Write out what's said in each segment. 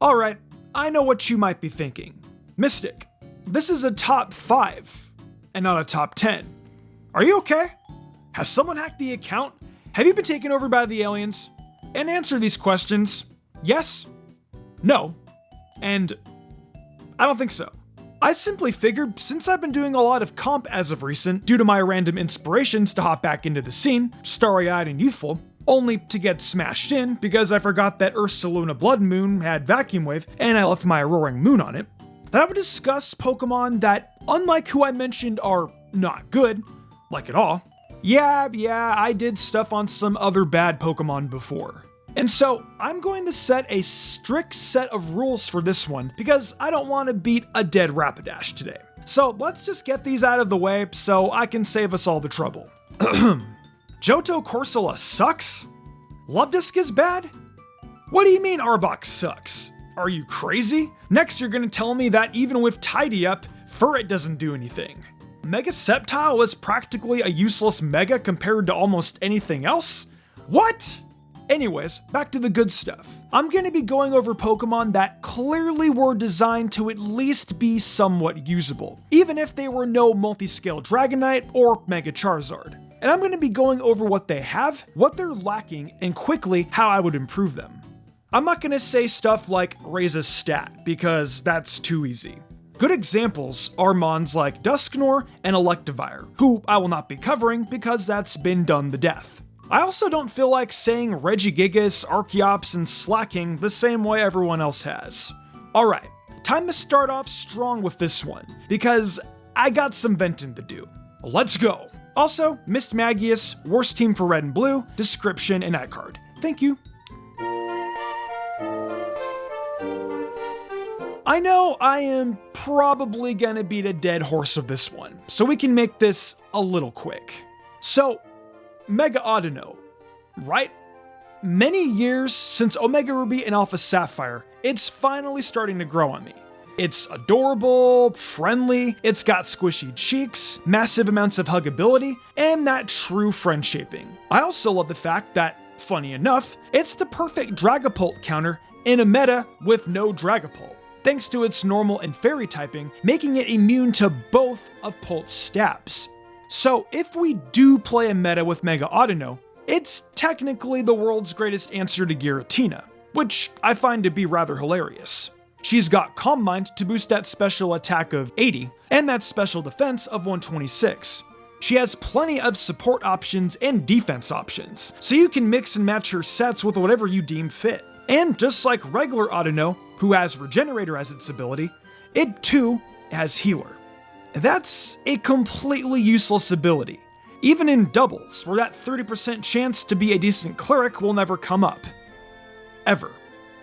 Alright, I know what you might be thinking. Mystic, this is a top 5, and not a top 10. Are you okay? Has someone hacked the account? Have you been taken over by the aliens? And answer these questions. Yes, no, and I don't think so. I simply figured, since I've been doing a lot of comp as of recent, due to my random inspirations to hop back into the scene, starry-eyed and youthful, only to get smashed in because I forgot that Ursaluna Blood Moon had Vacuum Wave and I left my Roaring Moon on it, that I would discuss Pokemon that, unlike who I mentioned, are not good, like at all. Yeah, I did stuff on some other bad Pokemon before. And so, I'm going to set a strict set of rules for this one because I don't want to beat a dead Rapidash today. So let's just get these out of the way so I can save us all the trouble. Johto Corsola sucks? Luvdisc is bad? What do you mean Arbok sucks? Are you crazy? Next you're gonna tell me that even with Tidy Up, Furret doesn't do anything. Mega Sceptile is practically a useless Mega compared to almost anything else? What? Anyways, back to the good stuff. I'm gonna be going over Pokemon that clearly were designed to at least be somewhat usable, even if they were no multi-scale Dragonite or Mega Charizard. And I'm gonna be going over what they have, what they're lacking, and quickly how I would improve them. I'm not gonna say stuff like raise a stat, because that's too easy. Good examples are mons like Dusknoir and Electivire, who I will not be covering because that's been done to death. I also don't feel like saying Regigigas, Archeops, and Slacking the same way everyone else has. Alright, time to start off strong with this one, because I got some venting to do. Let's go! Also, Mismagius, worst team for red and blue, description and iCard. Thank you. I know I am probably gonna beat a dead horse with this one, so we can make this a little quick. So, Mega Audino, right? Many years since Omega Ruby and Alpha Sapphire, it's finally starting to grow on me. It's adorable, friendly, it's got squishy cheeks, massive amounts of huggability, and that true friend shaping. I also love the fact that, funny enough, it's the perfect Dragapult counter in a meta with no Dragapult, thanks to its normal and fairy typing, making it immune to both of Pult's stabs. So if we do play a meta with Mega Audino, it's technically the world's greatest answer to Giratina, which I find to be rather hilarious. She's got Calm Mind to boost that special attack of 80, and that special defense of 126. She has plenty of support options and defense options, so you can mix and match her sets with whatever you deem fit. And just like regular Audino, who has Regenerator as its ability, it too has Healer. That's a completely useless ability, even in doubles, where that 30% chance to be a decent cleric will never come up. Ever.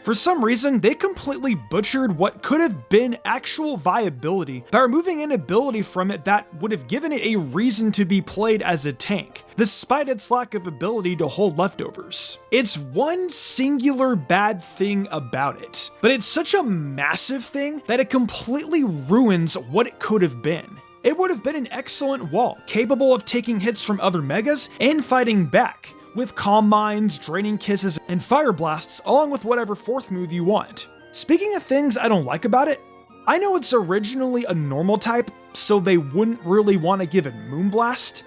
For some reason, they completely butchered what could have been actual viability by removing an ability from it that would have given it a reason to be played as a tank, despite its lack of ability to hold leftovers. It's one singular bad thing about it, but it's such a massive thing that it completely ruins what it could have been. It would have been an excellent wall, capable of taking hits from other megas and fighting back, with Calm Minds, Draining Kisses, and Fire Blasts, along with whatever fourth move you want. Speaking of things I don't like about it, I know it's originally a normal type, so they wouldn't really want to give it Moonblast,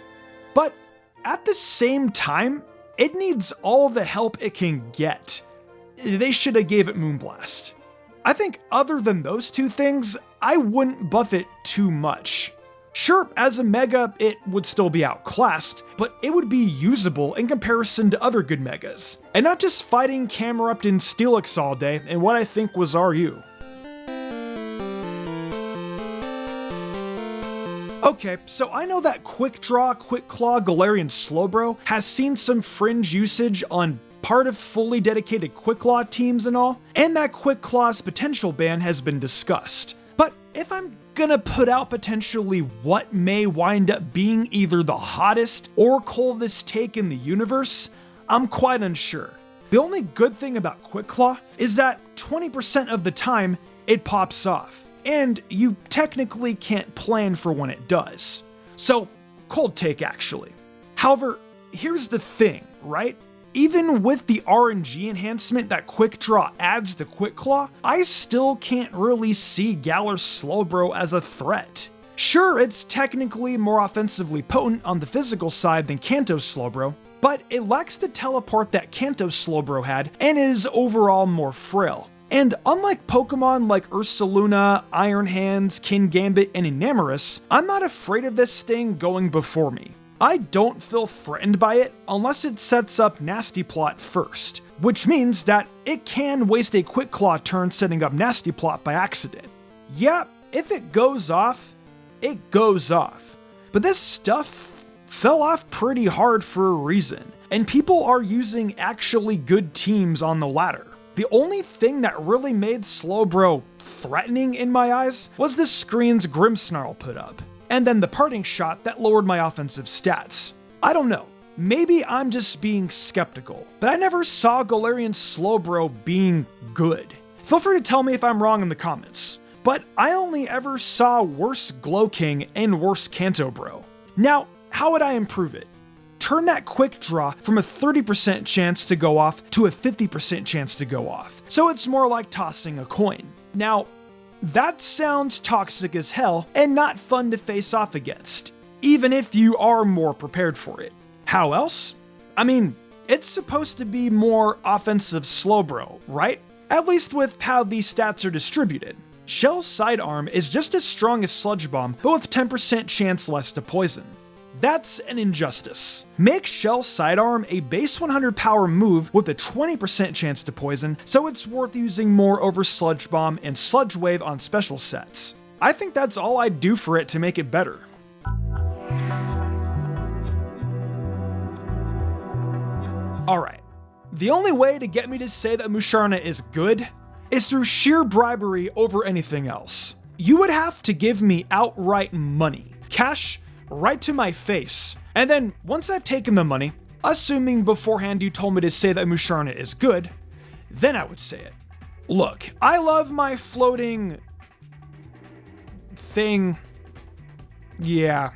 but at the same time, it needs all the help it can get. They should have gave it Moonblast. I think other than those two things, I wouldn't buff it too much. Sure, as a Mega, it would still be outclassed, but it would be usable in comparison to other good Megas, and not just fighting Camerupt and Steelix all day in what I think was RU. Okay, so I know that Quick Draw, Quick Claw, Gallerian Slowbro has seen some fringe usage on part of fully dedicated Quick Claw teams and all, and that Quick Claw's potential ban has been discussed. But if I'm gonna put out potentially what may wind up being either the hottest or coldest take in the universe, I'm quite unsure. The only good thing about Quick Claw is that 20% of the time it pops off, and you technically can't plan for when it does. So, cold take actually. However, here's the thing, right? even with the RNG enhancement that Quick Draw adds to Quick Claw, I still can't really see Galar Slowbro as a threat. Sure, it's technically more offensively potent on the physical side than Kanto Slowbro, but it lacks the teleport that Kanto Slowbro had and is overall more frail. And unlike Pokemon like Ursaluna, Iron Hands, Kingambit, and Enamorus, I'm not afraid of this thing going before me. I don't feel threatened by it unless it sets up Nasty Plot first, which means that it can waste a Quick Claw turn setting up Nasty Plot by accident. Yeah, if it goes off, it goes off. But this stuff fell off pretty hard for a reason, and people are using actually good teams on the ladder. The only thing that really made Slowbro threatening in my eyes was the screen's Grimmsnarl put up, and then the parting shot that lowered my offensive stats. I don't know, maybe I'm just being skeptical, but I never saw Gallerian Slowbro being good. Feel free to tell me if I'm wrong in the comments, but I only ever saw worse Glowking and worse Kanto Bro. Now, how would I improve it? Turn that Quick Draw from a 30% chance to go off to a 50% chance to go off, so it's more like tossing a coin. Now, that sounds toxic as hell and not fun to face off against, even if you are more prepared for it. How else? I mean, it's supposed to be more offensive Slowbro, right? At least with how these stats are distributed. Shell's Sidearm is just as strong as Sludge Bomb, but with 10% chance less to poison. That's an injustice. Make Shell Sidearm a base 100 power move with a 20% chance to poison, so it's worth using more over Sludge Bomb and Sludge Wave on special sets. I think that's all I'd do for it to make it better. Alright, the only way to get me to say that Musharna is good is through sheer bribery over anything else. You would have to give me outright money, cash, right to my face, and then once I've taken the money, assuming beforehand you told me to say that Musharna is good, then I would say it. Look, I love my floating thing. Yeah.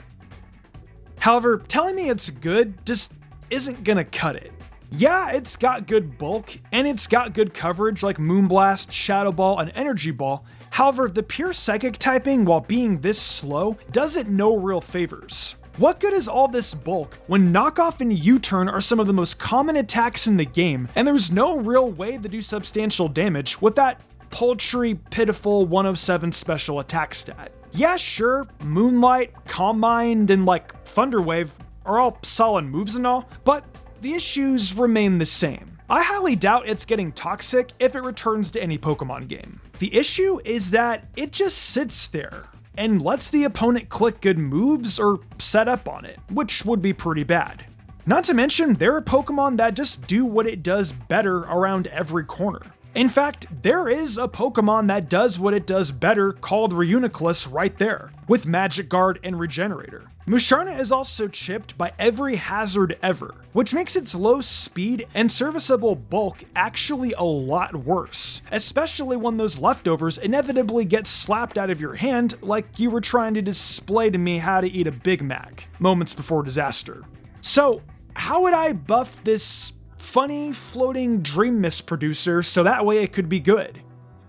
However, telling me it's good just isn't gonna cut it. Yeah, it's got good bulk, and it's got good coverage like Moonblast, Shadow Ball, and Energy Ball. However, the pure Psychic typing, while being this slow, does it no real favors. What good is all this bulk when Knockoff and U-Turn are some of the most common attacks in the game, and there's no real way to do substantial damage with that paltry, pitiful 107 special attack stat? Yeah, sure, Moonlight, Calm Mind, and like Thunder Wave are all solid moves and all, but the issues remain the same. I highly doubt it's getting toxic if it returns to any Pokemon game. The issue is that it just sits there and lets the opponent click good moves or set up on it, which would be pretty bad. Not to mention, there are Pokemon that just do what it does better around every corner. In fact, there is a Pokemon that does what it does better called Reuniclus right there, with Magic Guard and Regenerator. Musharna is also chipped by every hazard ever, which makes its low speed and serviceable bulk actually a lot worse, especially when those leftovers inevitably get slapped out of your hand like you were trying to display to me how to eat a Big Mac moments before disaster. So, how would I buff this funny floating dream mist producer so that way it could be good?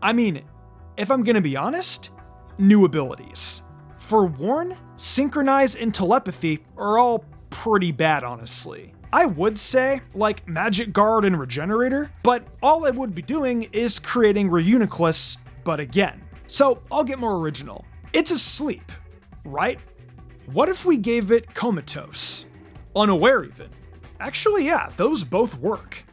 I mean, if I'm gonna be honest, new abilities. For Warn, Synchronize, and Telepathy are all pretty bad, honestly. I would say, like Magic Guard and Regenerator, but all I would be doing is creating Reuniclus, but again. So I'll get more original. It's asleep, right? What if we gave it Comatose? Unaware even. Actually, yeah, those both work.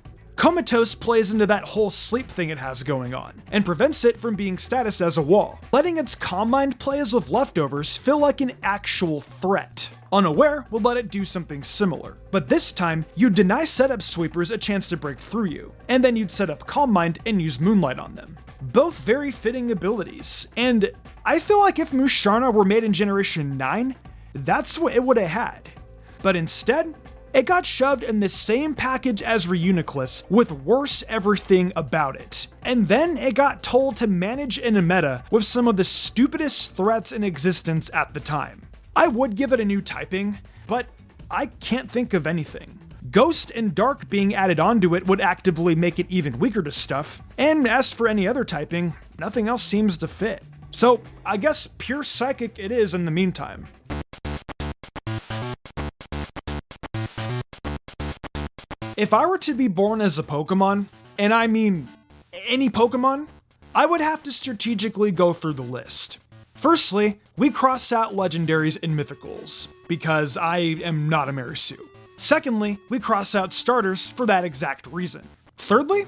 Comatose plays into that whole sleep thing it has going on, and prevents it from being status as a wall, letting its Calm Mind plays with leftovers feel like an actual threat. Unaware would let it do something similar, but this time, you'd deny setup sweepers a chance to break through you, and then you'd set up Calm Mind and use Moonlight on them. Both very fitting abilities, and I feel like if Musharna were made in Generation 9, that's what it would have had. But instead, it got shoved in the same package as Reuniclus with worse everything about it. And then it got told to manage in a meta with some of the stupidest threats in existence at the time. I would give it a new typing, but I can't think of anything. Ghost and Dark being added onto it would actively make it even weaker to stuff, and as for any other typing, nothing else seems to fit. So I guess pure Psychic it is in the meantime. If I were to be born as a Pokemon, and I mean any Pokemon, I would have to strategically go through the list. Firstly, we cross out legendaries and mythicals, because I am not a Marisu. Secondly, we cross out starters for that exact reason. Thirdly,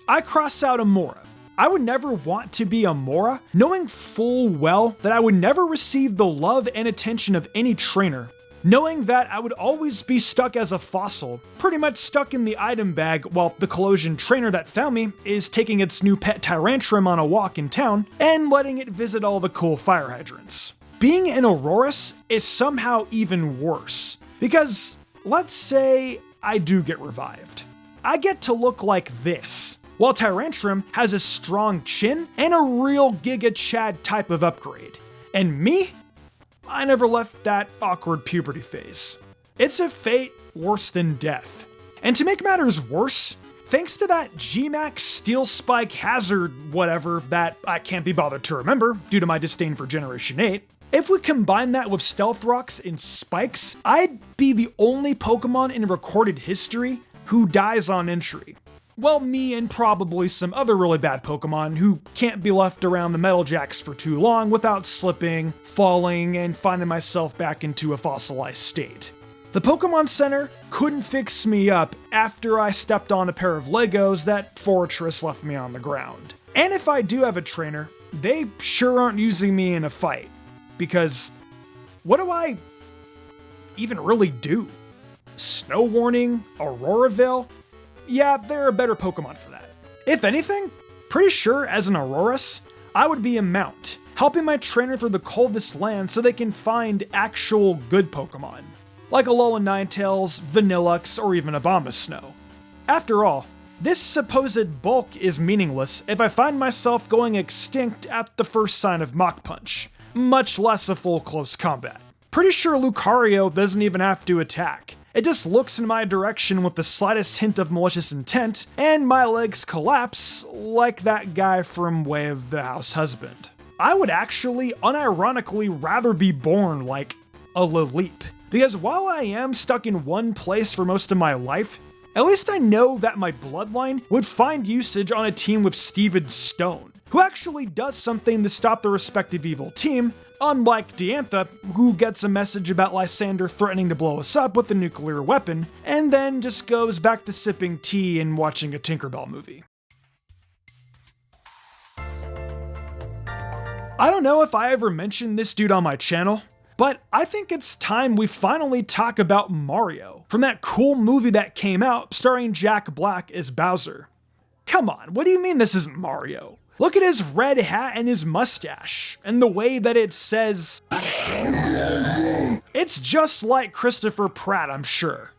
I cross out Amora. I would never want to be Amora, knowing full well that I would never receive the love and attention of any trainer, knowing that I would always be stuck as a fossil, pretty much stuck in the item bag while the Colosian trainer that found me is taking its new pet Tyrantrum on a walk in town and letting it visit all the cool fire hydrants. Being an Aurorus is somehow even worse, because let's say I do get revived. I get to look like this, while Tyrantrum has a strong chin and a real Giga Chad type of upgrade. And me? I never left that awkward puberty phase. It's a fate worse than death. And to make matters worse, thanks to that G-Max Steel Spike Hazard whatever that I can't be bothered to remember due to my disdain for Generation 8, if we combine that with Stealth Rocks and Spikes, I'd be the only Pokemon in recorded history who dies on entry. Well, me and probably some other really bad Pokemon who can't be left around the Metal Jacks for too long without slipping, falling, and finding myself back into a fossilized state. The Pokemon Center couldn't fix me up after I stepped on a pair of Legos that Fortress left me on the ground. And if I do have a trainer, they sure aren't using me in a fight. Because what do I even really do? Snow Warning? Aurora Veil? Yeah, there are better Pokemon for that. If anything, pretty sure as an Aurorus, I would be a Mount, helping my trainer through the coldest land so they can find actual good Pokemon, like Alolan Ninetales, Vanillux, or even a Bombasnow. After all, this supposed bulk is meaningless if I find myself going extinct at the first sign of Mach Punch, much less a full close combat. Pretty sure Lucario doesn't even have to attack. It just looks in my direction with the slightest hint of malicious intent, and my legs collapse like that guy from Way of the House Husband. I would actually unironically rather be born like a Lilip, because while I am stuck in one place for most of my life, at least I know that my bloodline would find usage on a team with Steven Stone, who actually does something to stop the respective evil team, unlike Diantha, who gets a message about Lysander threatening to blow us up with a nuclear weapon, and then just goes back to sipping tea and watching a Tinkerbell movie. I don't know if I ever mentioned this dude on my channel, but I think it's time we finally talk about Mario, from that cool movie that came out starring Jack Black as Bowser. Come on, what do you mean this isn't Mario? Look at his red hat and his mustache, and the way that it says... It's just like Christopher Pratt, I'm sure.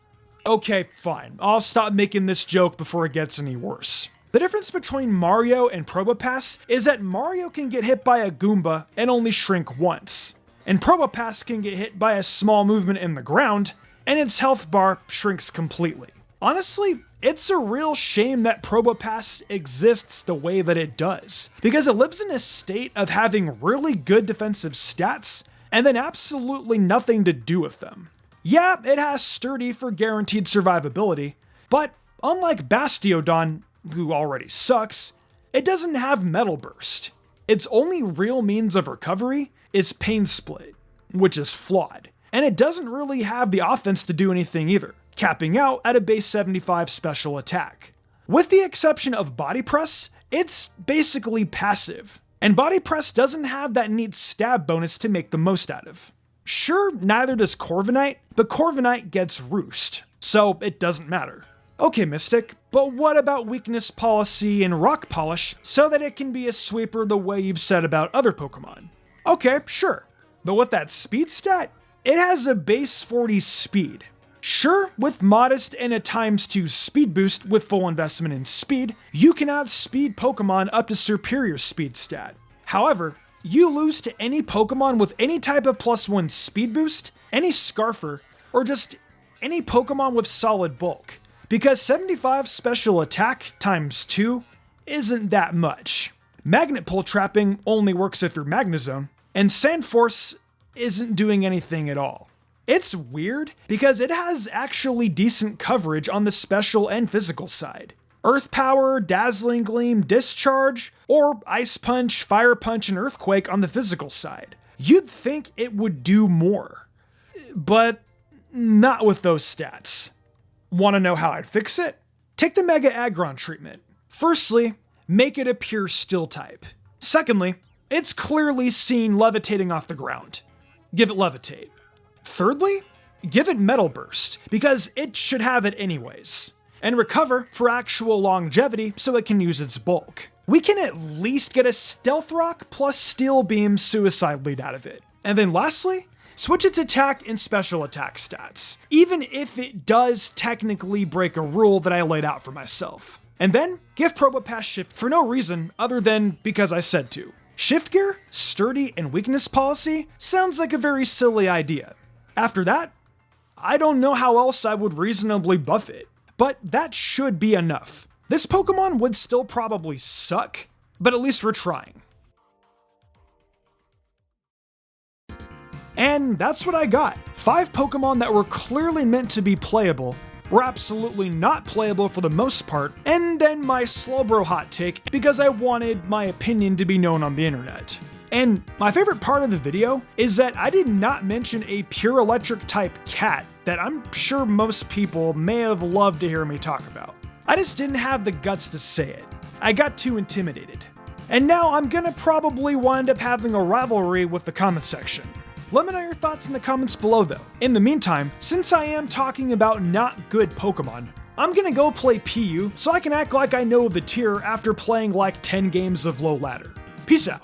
Okay, fine, I'll stop making this joke before it gets any worse. The difference between Mario and Probopass is that Mario can get hit by a Goomba and only shrink once, and Probopass can get hit by a small movement in the ground, and its health bar shrinks completely. Honestly, it's a real shame that Probopass exists the way that it does, because it lives in a state of having really good defensive stats, and then absolutely nothing to do with them. Yeah, it has Sturdy for guaranteed survivability, but unlike Bastiodon, who already sucks, it doesn't have Metal Burst. Its only real means of recovery is Pain Split, which is flawed, and it doesn't really have the offense to do anything either, capping out at a base 75 special attack. With the exception of Body Press, it's basically passive, and Body Press doesn't have that neat stab bonus to make the most out of. Sure, neither does Corviknight, but Corviknight gets Roost, so it doesn't matter. Okay, Mystic, but what about Weakness Policy and Rock Polish so that it can be a sweeper the way you've said about other Pokemon? Okay, sure, but with that speed stat, it has a base 40 speed. Sure, with modest and a ×2 speed boost with full investment in speed, you can outspeed Pokemon up to superior speed stat. However, you lose to any Pokemon with any type of +1 speed boost, any Scarfer, or just any Pokemon with solid bulk, because 75 special attack times 2 isn't that much. Magnet Pull trapping only works if you're Magnezone, and Sand Force isn't doing anything at all. It's weird because it has actually decent coverage on the special and physical side. Earth Power, Dazzling Gleam, Discharge, or Ice Punch, Fire Punch, and Earthquake on the physical side. You'd think it would do more, but not with those stats. Want to know how I'd fix it? Take the Mega Aggron treatment. Firstly, make it a pure Steel type. Secondly, it's clearly seen levitating off the ground. Give it Levitate. Thirdly, give it Metal Burst, because it should have it anyways. And Recover for actual longevity so it can use its bulk. We can at least get a Stealth Rock plus Steel Beam Suicide Lead out of it. And then lastly, switch its attack and special attack stats, even if it does technically break a rule that I laid out for myself. And then give Probopass Shift for no reason other than because I said to. Shift Gear, Sturdy, and Weakness Policy sounds like a very silly idea. After that, I don't know how else I would reasonably buff it, but that should be enough. This Pokemon would still probably suck, but at least we're trying. And that's what I got. 5 Pokemon that were clearly meant to be playable, were absolutely not playable for the most part, and then my Slowbro hot take because I wanted my opinion to be known on the internet. And my favorite part of the video is that I did not mention a pure electric type cat that I'm sure most people may have loved to hear me talk about. I just didn't have the guts to say it. I got too intimidated. And now I'm gonna probably wind up having a rivalry with the comment section. Let me know your thoughts in the comments below though. In the meantime, since I am talking about not good Pokemon, I'm gonna go play PU so I can act like I know the tier after playing like 10 games of low ladder. Peace out.